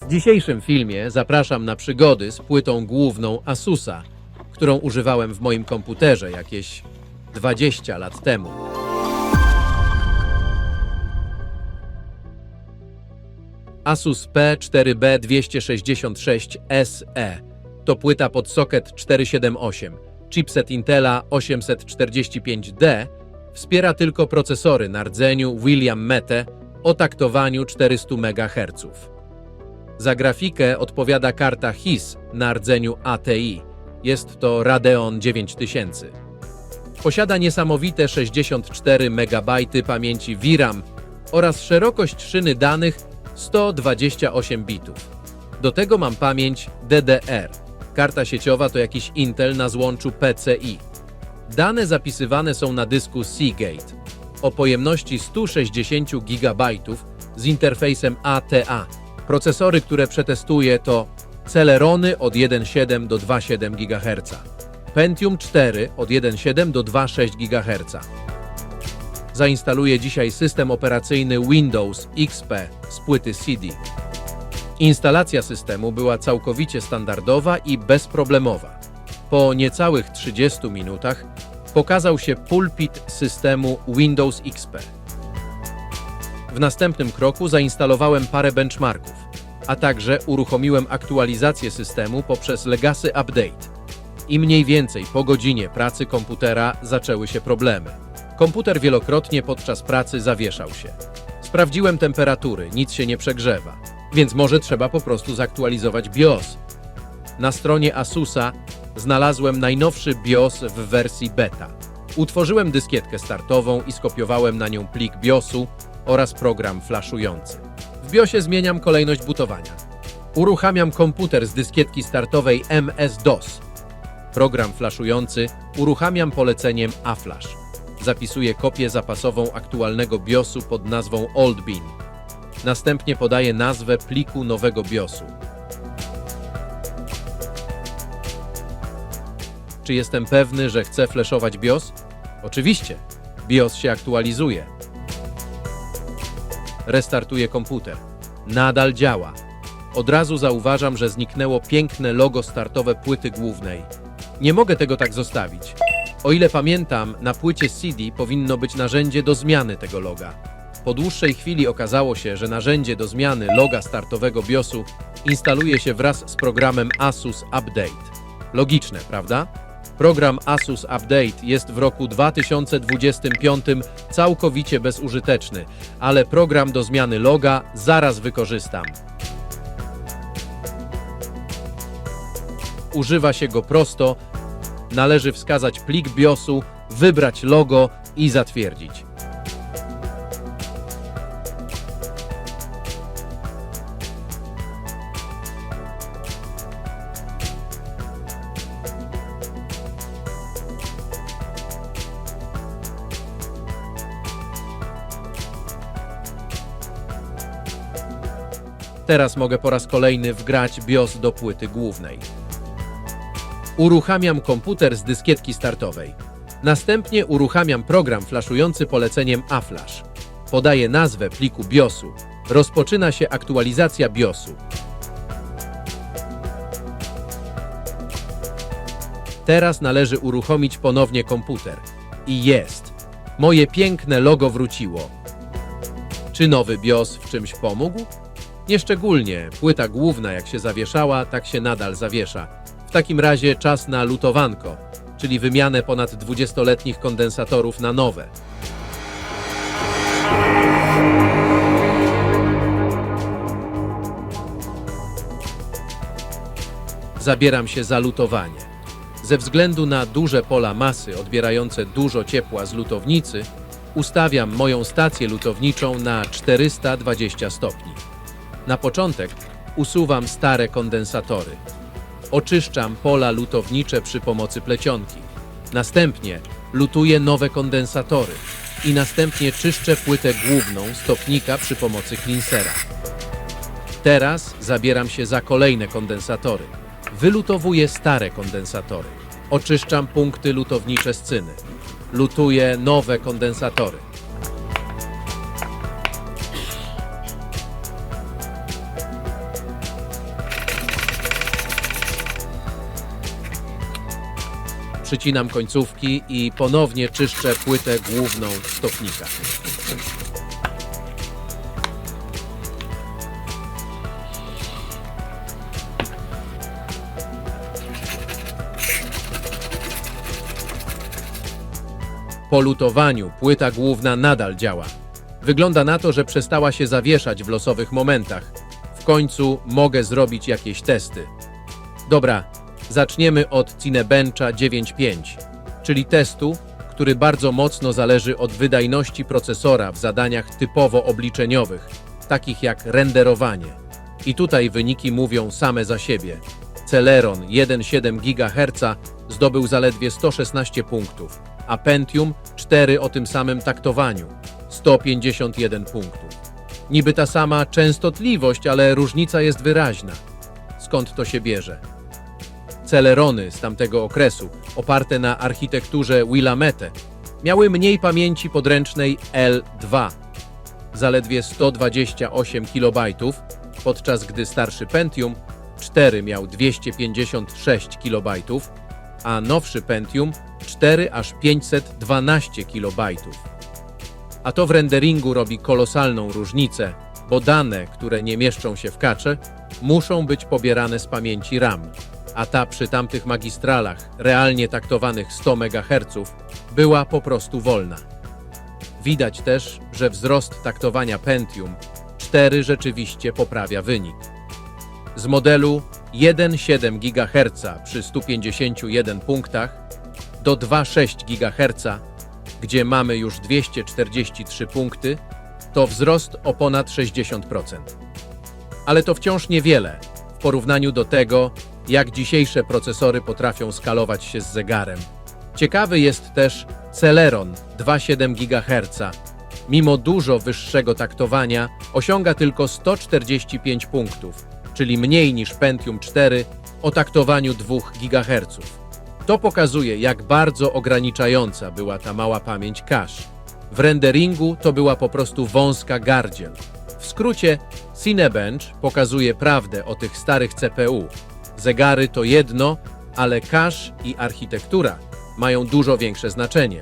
W dzisiejszym filmie zapraszam na przygody z płytą główną Asusa, którą używałem w moim komputerze jakieś 20 lat temu. Asus P4B266SE to płyta pod socket 478, chipset Intela 845D, wspiera tylko procesory na rdzeniu William Mete o taktowaniu 400 MHz. Za grafikę odpowiada karta HIS na rdzeniu ATI. Jest to Radeon 9000. Posiada niesamowite 64 MB pamięci VRAM oraz szerokość szyny danych 128 bitów. Do tego mam pamięć DDR. Karta sieciowa to jakiś Intel na złączu PCI. Dane zapisywane są na dysku Seagate o pojemności 160 GB z interfejsem ATA. Procesory, które przetestuję, to Celerony od 1,7 do 2,7 GHz, Pentium 4 od 1,7 do 2,6 GHz. Zainstaluję dzisiaj system operacyjny Windows XP z płyty CD. Instalacja systemu była całkowicie standardowa i bezproblemowa. Po niecałych 30 minutach pokazał się pulpit systemu Windows XP. W następnym kroku zainstalowałem parę benchmarków, a także uruchomiłem aktualizację systemu poprzez Legacy Update. I mniej więcej po godzinie pracy komputera zaczęły się problemy. Komputer wielokrotnie podczas pracy zawieszał się. Sprawdziłem temperatury, nic się nie przegrzewa, więc może trzeba po prostu zaktualizować BIOS. Na stronie Asusa znalazłem najnowszy BIOS w wersji beta. Utworzyłem dyskietkę startową i skopiowałem na nią plik BIOS-u oraz program flaszujący. W BIOSie zmieniam kolejność bootowania. Uruchamiam komputer z dyskietki startowej MS-DOS. Program flaszujący uruchamiam poleceniem aflash. Zapisuję kopię zapasową aktualnego BIOS-u pod nazwą OldBean. Następnie podaję nazwę pliku nowego BIOS-u. Czy jestem pewny, że chcę flashować BIOS? Oczywiście. BIOS się aktualizuje. Restartuję komputer. Nadal działa. Od razu zauważam, że zniknęło piękne logo startowe płyty głównej. Nie mogę tego tak zostawić. O ile pamiętam, na płycie CD powinno być narzędzie do zmiany tego loga. Po dłuższej chwili okazało się, że narzędzie do zmiany loga startowego BIOS-u instaluje się wraz z programem Asus Update. Logiczne, prawda? Program Asus Update jest w roku 2025 całkowicie bezużyteczny, ale program do zmiany loga zaraz wykorzystam. Używa się go prosto, należy wskazać plik BIOS-u, wybrać logo i zatwierdzić. Teraz mogę po raz kolejny wgrać BIOS do płyty głównej. Uruchamiam komputer z dyskietki startowej. Następnie uruchamiam program flaszujący poleceniem aflash. Podaję nazwę pliku BIOS-u. Rozpoczyna się aktualizacja BIOS-u. Teraz należy uruchomić ponownie komputer. I jest. Moje piękne logo wróciło. Czy nowy BIOS w czymś pomógł? Nieszczególnie. Płyta główna jak się zawieszała, tak się nadal zawiesza. W takim razie czas na lutowanko, czyli wymianę ponad 20-letnich kondensatorów na nowe. Zabieram się za lutowanie. Ze względu na duże pola masy odbierające dużo ciepła z lutownicy, ustawiam moją stację lutowniczą na 420 stopni. Na początek usuwam stare kondensatory. Oczyszczam pola lutownicze przy pomocy plecionki. Następnie lutuję nowe kondensatory i następnie czyszczę płytę główną stopnika przy pomocy cleansera. Teraz zabieram się za kolejne kondensatory. Wylutowuję stare kondensatory. Oczyszczam punkty lutownicze scyny. Lutuję nowe kondensatory. Przycinam końcówki i ponownie czyszczę płytę główną stopnika. Po lutowaniu płyta główna nadal działa. Wygląda na to, że przestała się zawieszać w losowych momentach. W końcu mogę zrobić jakieś testy. Dobra, zaczniemy od Cinebencha 9.5, czyli testu, który bardzo mocno zależy od wydajności procesora w zadaniach typowo obliczeniowych, takich jak renderowanie. I tutaj wyniki mówią same za siebie. Celeron 1,7 GHz zdobył zaledwie 116 punktów, a Pentium 4 o tym samym taktowaniu 151 punktów. Niby ta sama częstotliwość, ale różnica jest wyraźna. Skąd to się bierze? Celerony z tamtego okresu, oparte na architekturze Willamette, miały mniej pamięci podręcznej L2, zaledwie 128 KB, podczas gdy starszy Pentium 4 miał 256 KB, a nowszy Pentium 4 aż 512 KB. A to w renderingu robi kolosalną różnicę, bo dane, które nie mieszczą się w kacze, muszą być pobierane z pamięci RAM, a ta przy tamtych magistralach, realnie taktowanych 100 MHz, była po prostu wolna. Widać też, że wzrost taktowania Pentium 4 rzeczywiście poprawia wynik. Z modelu 1,7 GHz przy 151 punktach do 2,6 GHz, gdzie mamy już 243 punkty, to wzrost o ponad 60%. Ale to wciąż niewiele w porównaniu do tego, jak dzisiejsze procesory potrafią skalować się z zegarem. Ciekawy jest też Celeron 2,7 GHz. Mimo dużo wyższego taktowania osiąga tylko 145 punktów, czyli mniej niż Pentium 4 o taktowaniu 2 GHz. To pokazuje, jak bardzo ograniczająca była ta mała pamięć cache. W renderingu to była po prostu wąska gardziel. W skrócie, Cinebench pokazuje prawdę o tych starych CPU. Zegary to jedno, ale cache i architektura mają dużo większe znaczenie.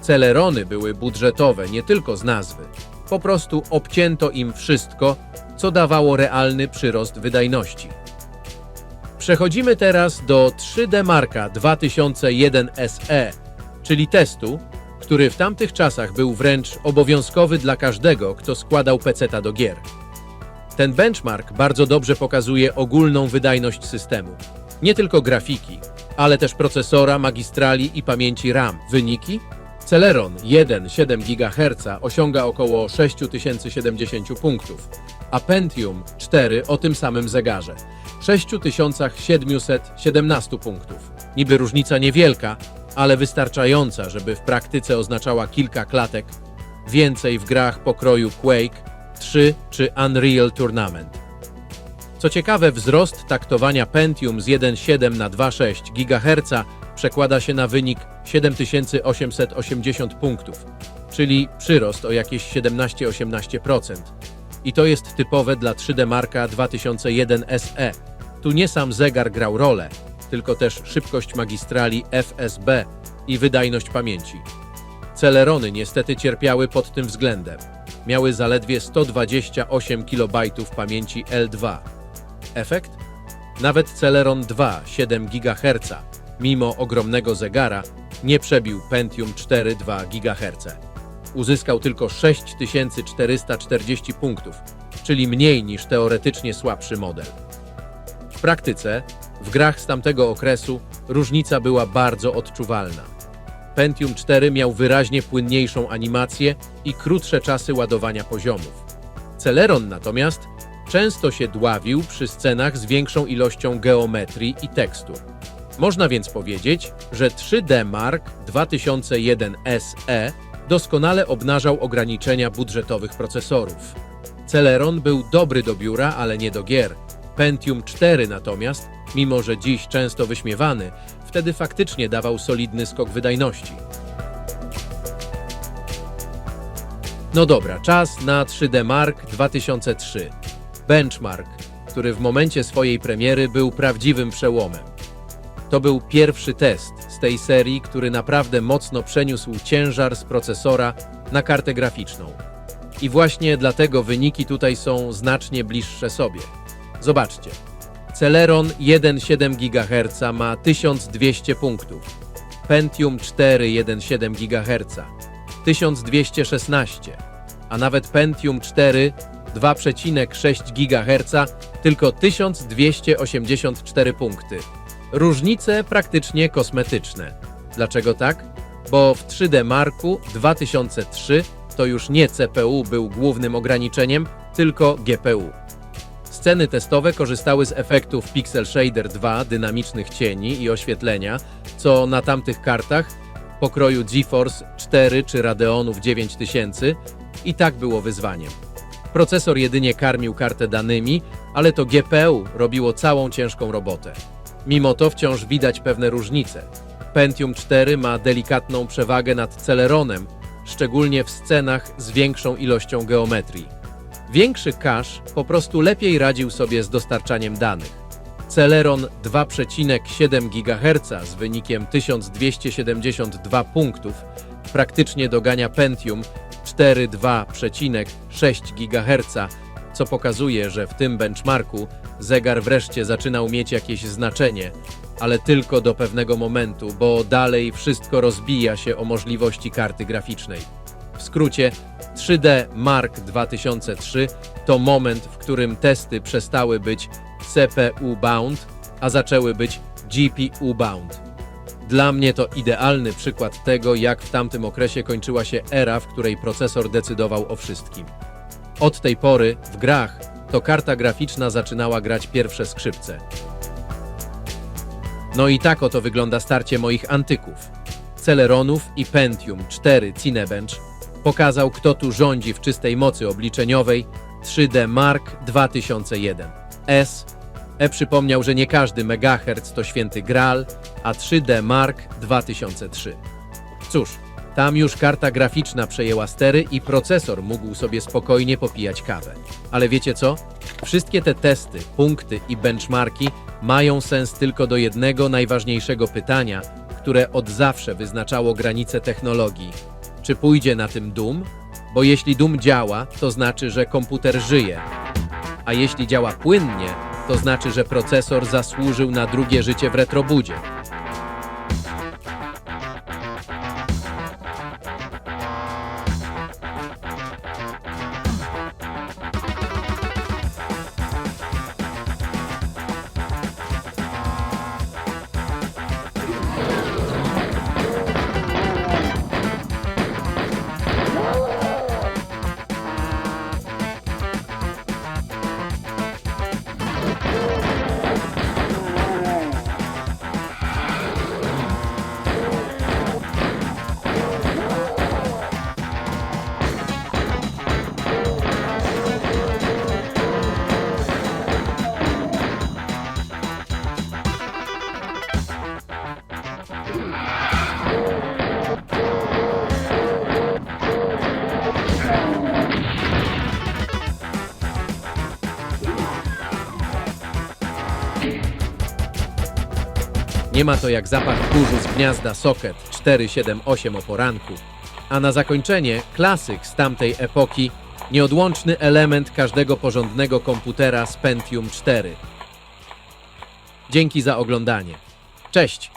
Celerony były budżetowe nie tylko z nazwy. Po prostu obcięto im wszystko, co dawało realny przyrost wydajności. Przechodzimy teraz do 3D Marka 2001 SE, czyli testu, który w tamtych czasach był wręcz obowiązkowy dla każdego, kto składał peceta do gier. Ten benchmark bardzo dobrze pokazuje ogólną wydajność systemu. Nie tylko grafiki, ale też procesora, magistrali i pamięci RAM. Wyniki? Celeron 1,7 GHz osiąga około 6070 punktów, a Pentium 4 o tym samym zegarze 6717 punktów. Niby różnica niewielka, ale wystarczająca, żeby w praktyce oznaczała kilka klatek więcej w grach pokroju Quake 3 czy Unreal Tournament. Co ciekawe, wzrost taktowania Pentium z 1,7 na 2,6 GHz przekłada się na wynik 7880 punktów, czyli przyrost o jakieś 17-18%. I to jest typowe dla 3D Marka 2001 SE. Tu nie sam zegar grał rolę, tylko też szybkość magistrali FSB i wydajność pamięci. Celerony niestety cierpiały pod tym względem. Miały zaledwie 128 KB pamięci L2. Efekt? Nawet Celeron 2,7 GHz, mimo ogromnego zegara, nie przebił Pentium 4 2 GHz. Uzyskał tylko 6440 punktów, czyli mniej niż teoretycznie słabszy model. W praktyce, w grach z tamtego okresu, różnica była bardzo odczuwalna. Pentium 4 miał wyraźnie płynniejszą animację i krótsze czasy ładowania poziomów. Celeron natomiast często się dławił przy scenach z większą ilością geometrii i tekstur. Można więc powiedzieć, że 3D Mark 2001 SE doskonale obnażał ograniczenia budżetowych procesorów. Celeron był dobry do biura, ale nie do gier. Pentium 4 natomiast, mimo że dziś często wyśmiewany, wtedy faktycznie dawał solidny skok wydajności. No dobra, czas na 3D Mark 2003. Benchmark, który w momencie swojej premiery był prawdziwym przełomem. To był pierwszy test z tej serii, który naprawdę mocno przeniósł ciężar z procesora na kartę graficzną. I właśnie dlatego wyniki tutaj są znacznie bliższe sobie. Zobaczcie. Celeron 1,7 GHz ma 1200 punktów. Pentium 4 1,7 GHz 1216, a nawet Pentium 4 2,6 GHz tylko 1284 punkty. Różnice praktycznie kosmetyczne. Dlaczego tak? Bo w 3D Marku 2003 to już nie CPU był głównym ograniczeniem, tylko GPU. Sceny testowe korzystały z efektów Pixel Shader 2, dynamicznych cieni i oświetlenia, co na tamtych kartach pokroju GeForce 4 czy Radeonów 9000 i tak było wyzwaniem. Procesor jedynie karmił kartę danymi, ale to GPU robiło całą ciężką robotę. Mimo to wciąż widać pewne różnice. Pentium 4 ma delikatną przewagę nad Celeronem, szczególnie w scenach z większą ilością geometrii. Większy cache po prostu lepiej radził sobie z dostarczaniem danych. Celeron 2,7 GHz z wynikiem 1272 punktów praktycznie dogania Pentium 4 2,6 GHz, co pokazuje, że w tym benchmarku zegar wreszcie zaczynał mieć jakieś znaczenie, ale tylko do pewnego momentu, bo dalej wszystko rozbija się o możliwości karty graficznej. W skrócie, 3D Mark 2003 to moment, w którym testy przestały być CPU-bound, a zaczęły być GPU-bound. Dla mnie to idealny przykład tego, jak w tamtym okresie kończyła się era, w której procesor decydował o wszystkim. Od tej pory w grach to karta graficzna zaczynała grać pierwsze skrzypce. No i tak oto wygląda starcie moich antyków. Celeronów i Pentium 4 Cinebench pokazał, kto tu rządzi w czystej mocy obliczeniowej. 3D Mark 2001 S przypomniał, że nie każdy megahertz to święty graal, a 3D Mark 2003. Cóż, tam już karta graficzna przejęła stery i procesor mógł sobie spokojnie popijać kawę. Ale wiecie co? Wszystkie te testy, punkty i benchmarki mają sens tylko do jednego najważniejszego pytania, które od zawsze wyznaczało granice technologii. Czy pójdzie na tym Doom? Bo jeśli Doom działa, to znaczy, że komputer żyje. A jeśli działa płynnie, to znaczy, że procesor zasłużył na drugie życie w retrobudzie. Nie ma to jak zapach kurzu z gniazda Socket 478 o poranku. A na zakończenie klasyk z tamtej epoki, nieodłączny element każdego porządnego komputera z Pentium 4. Dzięki za oglądanie. Cześć!